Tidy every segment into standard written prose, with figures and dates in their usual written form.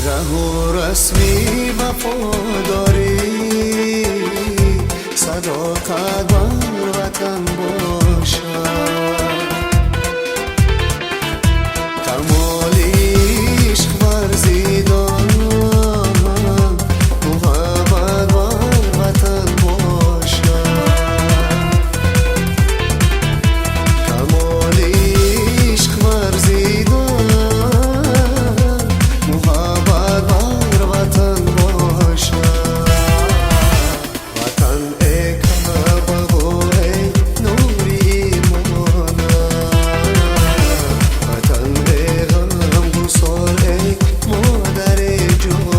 ره و رسمی وفاداری صداقت بر وطن باشد کمال عشق ورزیدن محبت بر وطن باشد کمال عشق ورزیدن محبت بر وطن باشد وطن ای کعبه و ای نور ایمان وطن ای غمگسار ای مادر جان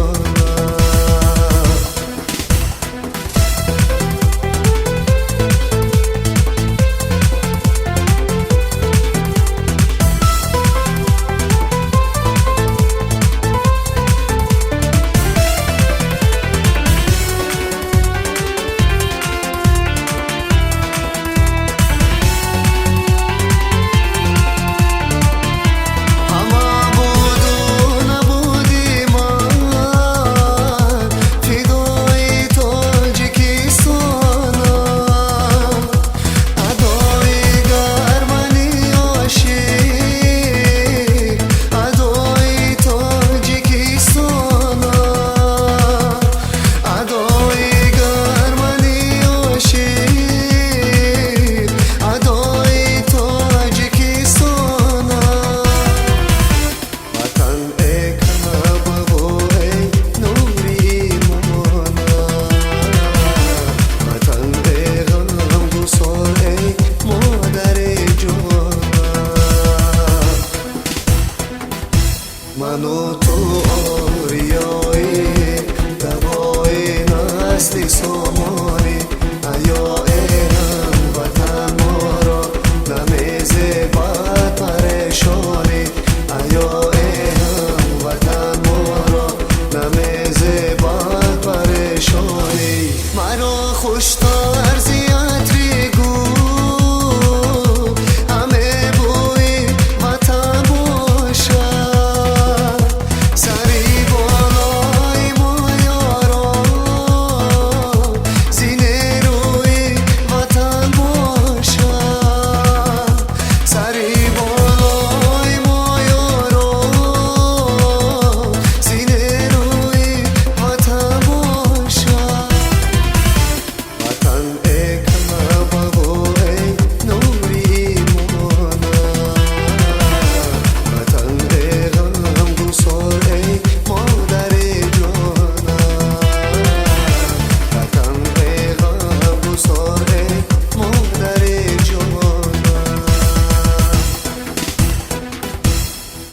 من و تو آریای دوای هستی